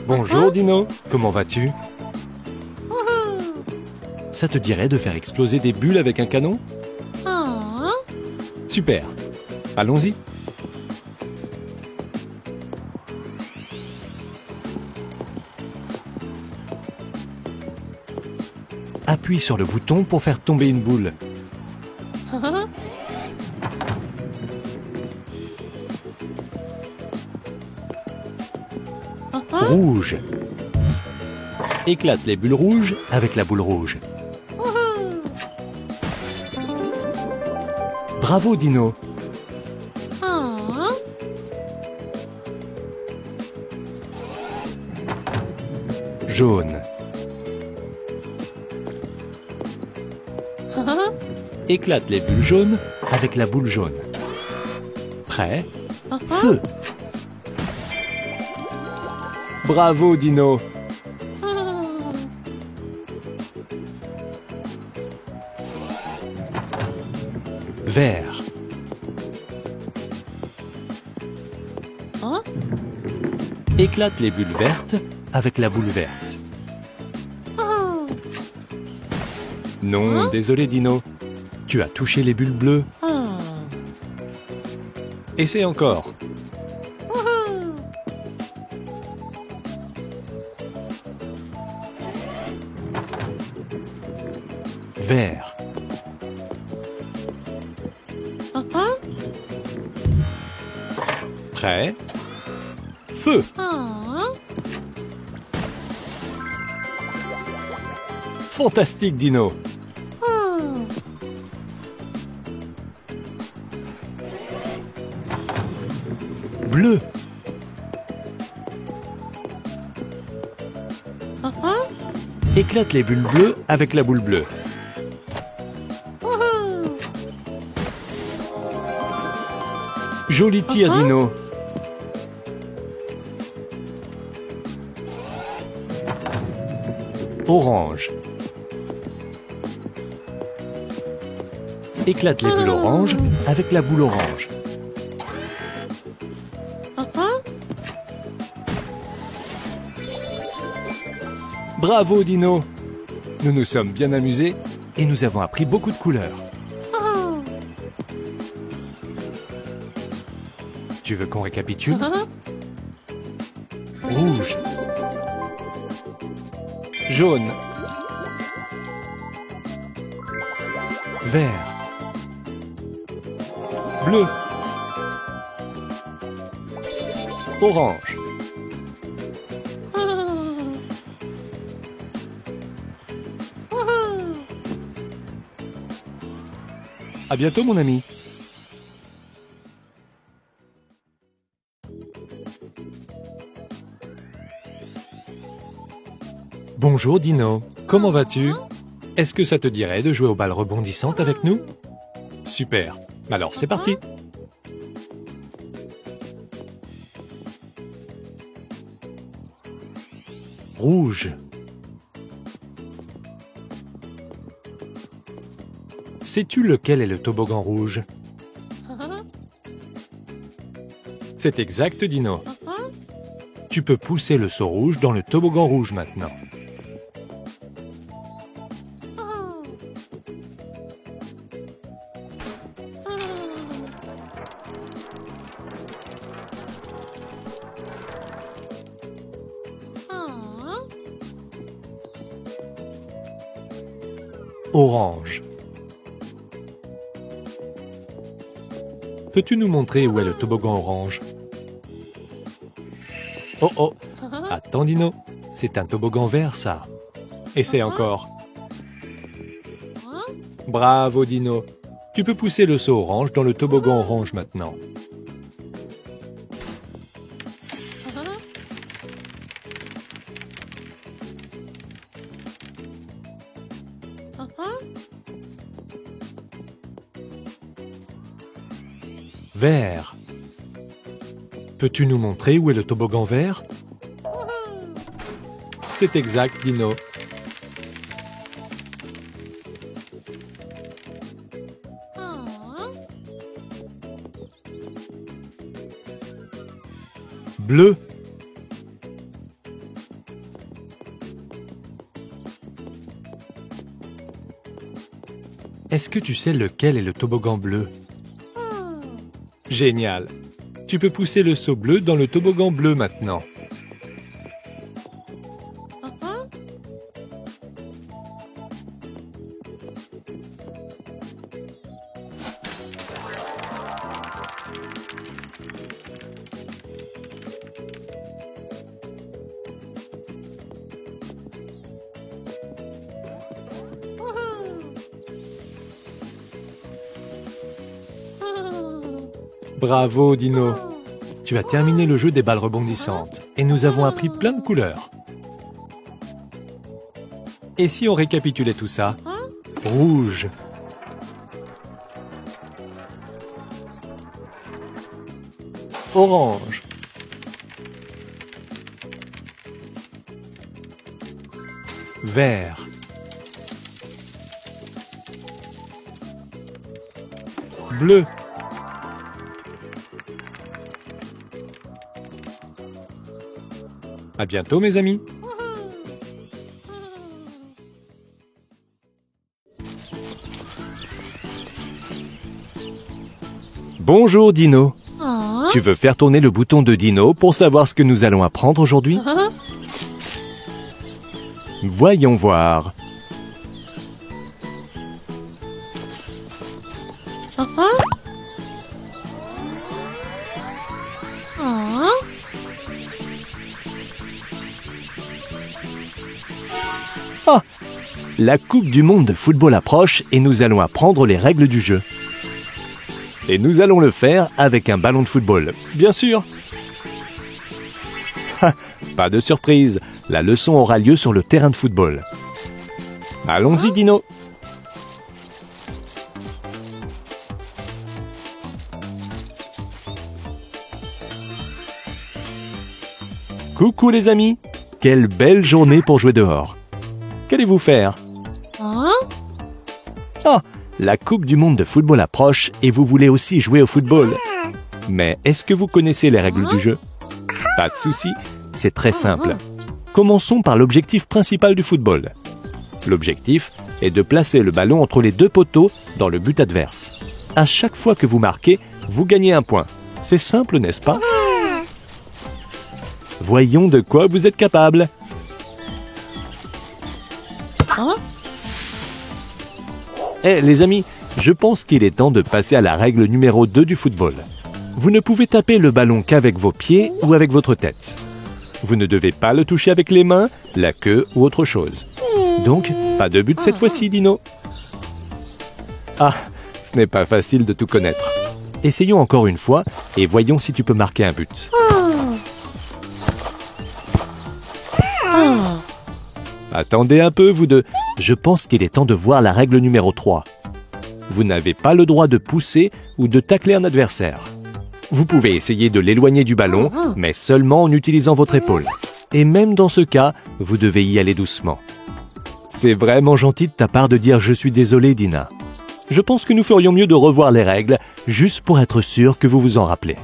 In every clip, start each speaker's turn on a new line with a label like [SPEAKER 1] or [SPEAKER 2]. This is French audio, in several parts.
[SPEAKER 1] Bonjour Dino, comment vas-tu? Ça te dirait de faire exploser des bulles avec un canon? Super, allons-y. Appuie sur le bouton pour faire tomber une boule. Rouge. Éclate les bulles rouges avec la boule rouge. Bravo Dino. Jaune. Éclate les bulles jaunes avec la boule jaune. Prêt? Feu. Bravo Dino. Vert. Éclate les bulles vertes avec la boule verte. Non, désolé Dino. Tu as touché les bulles bleues. Essaie encore. Vert. Prêt? Feu. Fantastique Dino. Bleu. Éclate les bulles bleues avec la boule bleue. Joli tir, Dino. Orange. Éclate les bulles oranges avec la boule orange. Bravo, Dino. Nous nous sommes bien amusés et nous avons appris beaucoup de couleurs. Tu veux qu'on récapitule? Rouge. Jaune. Vert. Bleu. Orange. À bientôt, mon ami. Bonjour Dino, comment vas-tu? Est-ce que ça te dirait de jouer aux balles rebondissantes avec nous? Super, alors c'est parti! Rouge. Sais-tu lequel est le toboggan rouge? C'est exact, Dino. Tu peux pousser le seau rouge dans le toboggan rouge maintenant. Orange. Peux-tu nous montrer où est le toboggan orange? Oh oh! Attends Dino, c'est un toboggan vert ça. Essaie encore. Bravo Dino. Tu peux pousser le seau orange dans le toboggan orange maintenant. Vert. Peux-tu nous montrer où est le toboggan vert? C'est exact, Dino. Bleu. est-ce que tu sais lequel est le toboggan bleu? Génial! Tu peux pousser le seau bleu dans le toboggan bleu maintenant. Bravo, Dino! Tu as terminé le jeu des balles rebondissantes et nous avons appris plein de couleurs. Et si on récapitulait tout ça? Rouge, orange, vert, bleu, à bientôt mes amis. Bonjour Dino. Tu veux faire tourner le bouton de Dino pour savoir ce que nous allons apprendre aujourd'hui? Voyons voir. Ah! La Coupe du Monde de football approche et nous allons apprendre les règles du jeu. Et nous allons le faire avec un ballon de football, bien sûr. Pas de surprise, la leçon aura lieu sur le terrain de football. Allons-y, Dino. Coucou les amis, quelle belle journée pour jouer dehors. Qu'allez-vous faire? Ah, la Coupe du Monde de football approche et vous voulez aussi jouer au football. Mais est-ce que vous connaissez les règles du jeu? Pas de souci, c'est très simple. Commençons par l'objectif principal du football. L'objectif est de placer le ballon entre les deux poteaux dans le but adverse. À chaque fois que vous marquez, vous gagnez un point. C'est simple, n'est-ce pas? Voyons de quoi vous êtes capable. Les amis, je pense qu'il est temps de passer à la règle numéro 2 du football. Vous ne pouvez taper le ballon qu'avec vos pieds ou avec votre tête. Vous ne devez pas le toucher avec les mains, la queue ou autre chose. Donc, pas de but cette fois-ci, Dino. Ah, ce n'est pas facile de tout connaître. Essayons encore une fois et voyons si tu peux marquer un but. Attendez un peu, vous deux. Je pense qu'il est temps de voir la règle numéro 3. Vous n'avez pas le droit de pousser ou de tacler un adversaire. Vous pouvez essayer de l'éloigner du ballon, mais seulement en utilisant votre épaule. Et même dans ce cas, vous devez y aller doucement. C'est vraiment gentil de ta part de dire « Je suis désolé, Dina ». Je pense que nous ferions mieux de revoir les règles, juste pour être sûr que vous vous en rappelez.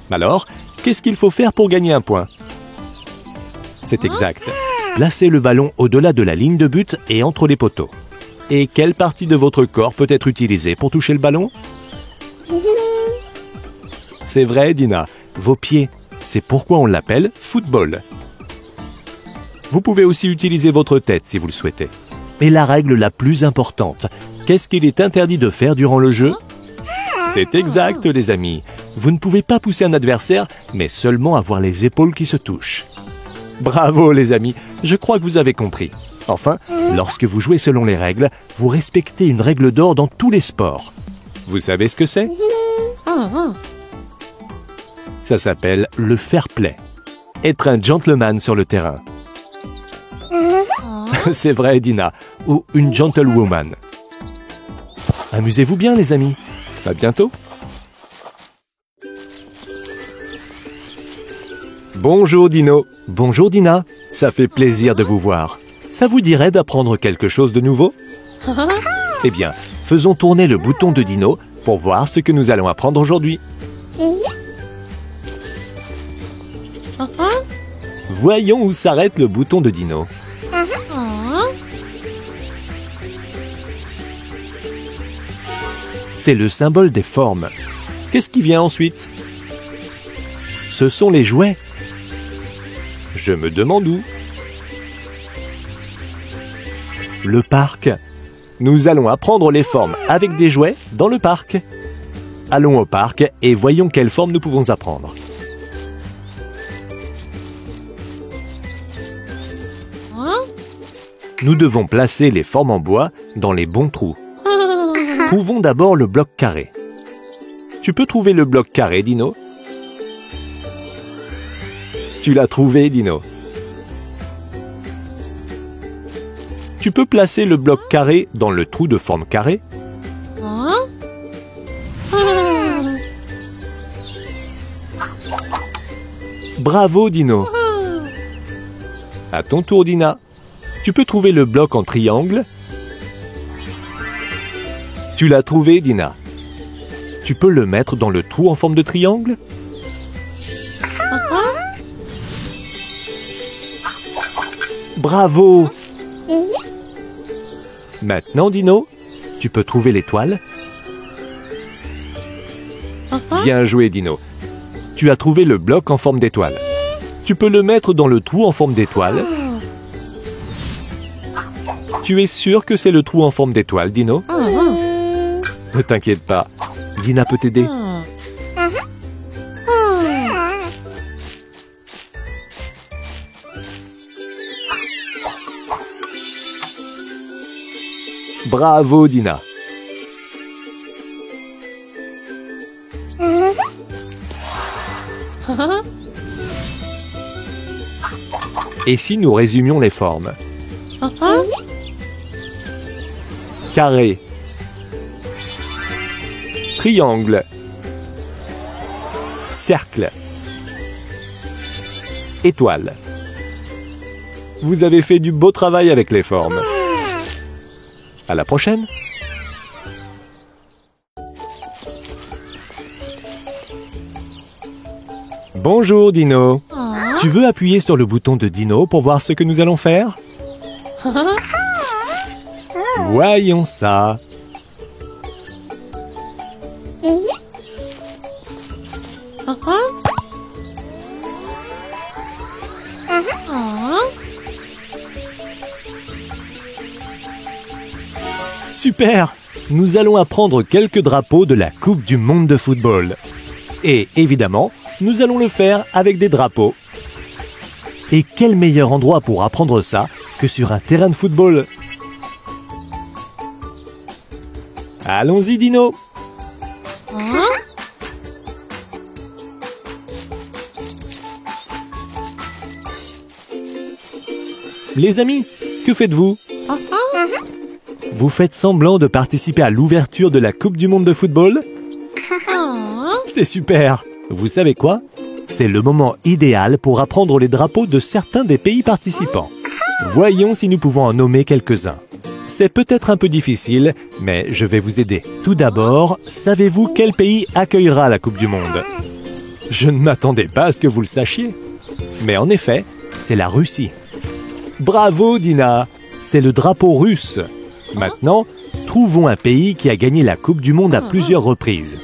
[SPEAKER 1] Alors, qu'est-ce qu'il faut faire pour gagner un point? C'est exact. Placez le ballon au-delà de la ligne de but et entre les poteaux. Et quelle partie de votre corps peut être utilisée pour toucher le ballon? C'est vrai, Dina, vos pieds. C'est pourquoi on l'appelle football. Vous pouvez aussi utiliser votre tête si vous le souhaitez. Mais la règle la plus importante, qu'est-ce qu'il est interdit de faire durant le jeu? C'est exact, les amis. Vous ne pouvez pas pousser un adversaire, mais seulement avoir les épaules qui se touchent. Bravo, les amis. Je crois que vous avez compris. Enfin, lorsque vous jouez selon les règles, vous respectez une règle d'or dans tous les sports. Vous savez ce que c'est? Ça s'appelle le fair play. Être un gentleman sur le terrain. C'est vrai, Dina. Ou une gentlewoman. Amusez-vous bien, les amis. À bientôt. Bonjour, Dino. Bonjour, Dina. Ça fait plaisir de vous voir. Ça vous dirait d'apprendre quelque chose de nouveau? Eh bien, faisons tourner le bouton de Dino pour voir ce que nous allons apprendre aujourd'hui. Voyons où s'arrête le bouton de Dino. c'est le symbole des formes. Qu'est-ce qui vient ensuite? Ce sont les jouets. Je me demande où. Le parc. Nous allons apprendre les formes avec des jouets dans le parc. Allons au parc et voyons quelles formes nous pouvons apprendre. Nous devons placer les formes en bois dans les bons trous. Trouvons d'abord le bloc carré. Tu peux trouver le bloc carré, Dino? Tu l'as trouvé, Dino. Tu peux placer le bloc carré dans le trou de forme carrée? Bravo, Dino. À ton tour, Dina. Tu peux trouver le bloc en triangle? Tu l'as trouvé, Dina. Tu peux le mettre dans le trou en forme de triangle? Bravo! Maintenant, Dino, tu peux trouver l'étoile? Bien joué, Dino. Tu as trouvé le bloc en forme d'étoile. Tu peux le mettre dans le trou en forme d'étoile? Tu es sûr que c'est le trou en forme d'étoile, Dino? Ne t'inquiète pas, Dina peut t'aider. Bravo, Dina. Et si nous résumions les formes? Carré, triangle, cercle, étoile. Vous avez fait du beau travail avec les formes. À la prochaine! Bonjour, Dino. Tu veux appuyer sur le bouton de Dino pour voir ce que nous allons faire? Voyons ça. Super! Nous allons apprendre quelques drapeaux de la Coupe du monde de football. Et évidemment, nous allons le faire avec des drapeaux. Et quel meilleur endroit pour apprendre ça que sur un terrain de football? Allons-y, Dino! Les amis, que faites-vous? Vous faites semblant de participer à l'ouverture de la Coupe du monde de football? C'est super! Vous savez quoi? C'est le moment idéal pour apprendre les drapeaux de certains des pays participants. Voyons si nous pouvons en nommer quelques-uns. C'est peut-être un peu difficile, mais je vais vous aider. Tout d'abord, savez-vous quel pays accueillera la Coupe du monde? Je ne m'attendais pas à ce que vous le sachiez. Mais en effet, c'est la Russie. Bravo, Dina! C'est le drapeau russe. Maintenant, trouvons un pays qui a gagné la Coupe du monde à plusieurs reprises.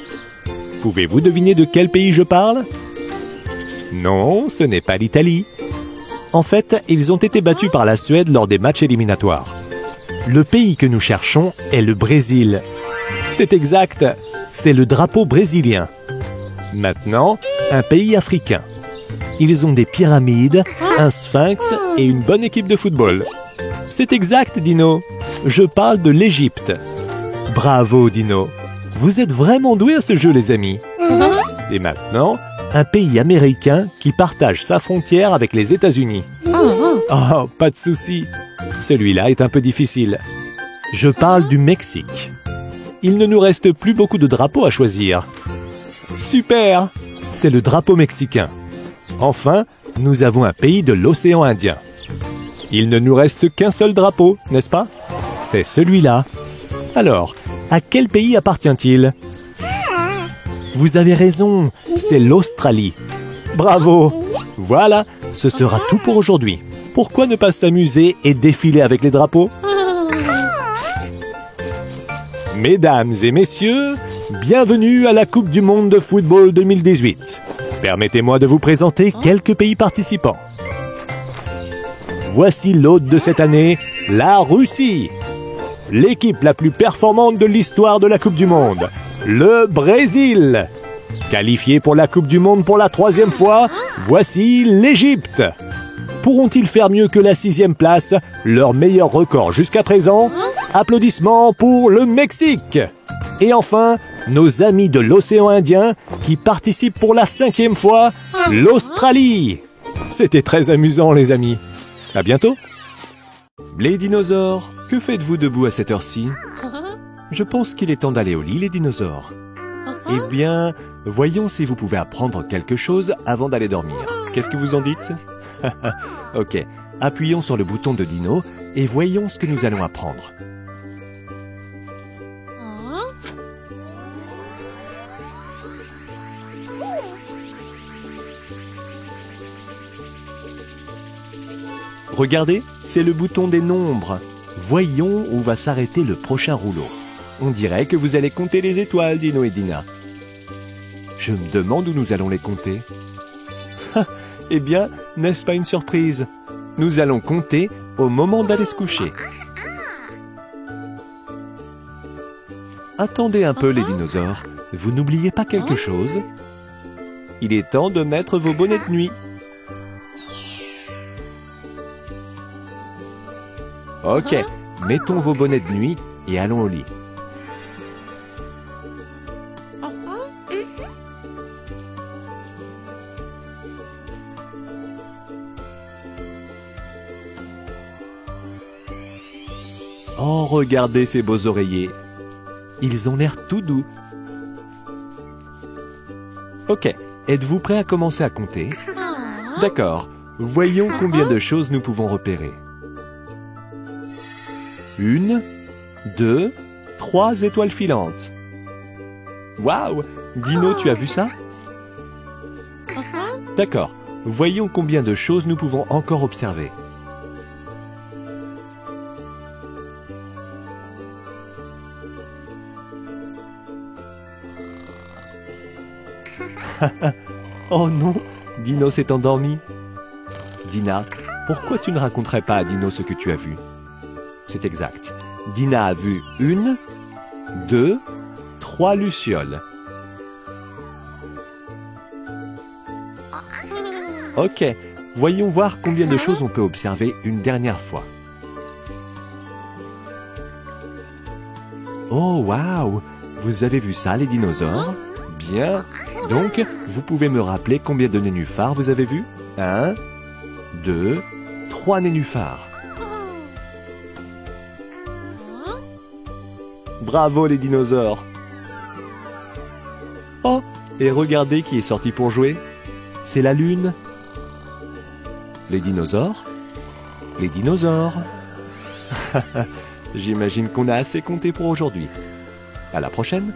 [SPEAKER 1] Pouvez-vous deviner de quel pays je parle? Non, ce n'est pas l'Italie. En fait, ils ont été battus par la Suède lors des matchs éliminatoires. Le pays que nous cherchons est le Brésil. C'est exact, c'est le drapeau brésilien. Maintenant, un pays africain. Ils ont des pyramides, un sphinx et une bonne équipe de football. C'est exact, Dino. Je parle de l'Égypte. Bravo, Dino. Vous êtes vraiment doués à ce jeu, les amis. Et maintenant, un pays américain qui partage sa frontière avec les États-Unis. Oh, pas de souci. Celui-là est un peu difficile. Je parle du Mexique. Il ne nous reste plus beaucoup de drapeaux à choisir. Super! C'est le drapeau mexicain. Enfin, nous avons un pays de l'océan Indien. Il ne nous reste qu'un seul drapeau, n'est-ce pas? C'est celui-là. Alors, à quel pays appartient-il? Vous avez raison, c'est l'Australie. Bravo! Voilà, ce sera tout pour aujourd'hui. Pourquoi ne pas s'amuser et défiler avec les drapeaux? Mesdames et messieurs, Bienvenue à la Coupe du Monde de football 2018. Permettez-moi de vous présenter quelques pays participants. Voici l'hôte de cette année, la Russie. L'équipe la plus performante de l'histoire de la Coupe du Monde, le Brésil. Qualifié pour la Coupe du Monde pour la 3e fois, voici l'Égypte. Pourront-ils faire mieux que la 6e place, leur meilleur record jusqu'à présent? Applaudissements pour le Mexique. Et enfin, nos amis de l'océan Indien qui participent pour la 5e fois, l'Australie. C'était très amusant les amis. À bientôt. Les dinosaures, que faites-vous debout à cette heure-ci? Je pense qu'il est temps d'aller au lit les dinosaures. Eh bien, voyons si vous pouvez apprendre quelque chose avant d'aller dormir. Qu'est-ce que vous en dites? Ok, appuyons sur le bouton de Dino et voyons ce que nous allons apprendre. Regardez, c'est le bouton des nombres. Voyons où va s'arrêter le prochain rouleau. On dirait que vous allez compter les étoiles, Dino et Dina. Je me demande où nous allons les compter. Eh bien, n'est-ce pas une surprise? Nous allons compter au moment d'aller se coucher. Attendez un peu les dinosaures, vous n'oubliez pas quelque chose? Il est temps de mettre vos bonnets de nuit. Ok, mettons vos bonnets de nuit et allons au lit. Oh, regardez ces beaux oreillers. Ils ont l'air tout doux. Ok, êtes-vous prêts à commencer à compter? D'accord, voyons combien de choses nous pouvons repérer. 1, 2, 3 étoiles filantes. Waouh! Dino, tu as vu ça? D'accord, voyons combien de choses nous pouvons encore observer. Oh non, Dino s'est endormi. Dina, pourquoi tu ne raconterais pas à Dino ce que tu as vu? C'est exact. Dina a vu 1, 2, 3 lucioles. Ok, voyons voir combien de choses on peut observer une dernière fois. Oh waouh! Vous avez vu ça les dinosaures? Bien. Donc, vous pouvez me rappeler combien de nénuphars vous avez vus? 1, 2, 3 nénuphars. Bravo les dinosaures! Oh, et regardez qui est sorti pour jouer. C'est la lune. Les dinosaures? Les dinosaures. J'imagine qu'on a assez compté pour aujourd'hui. À la prochaine!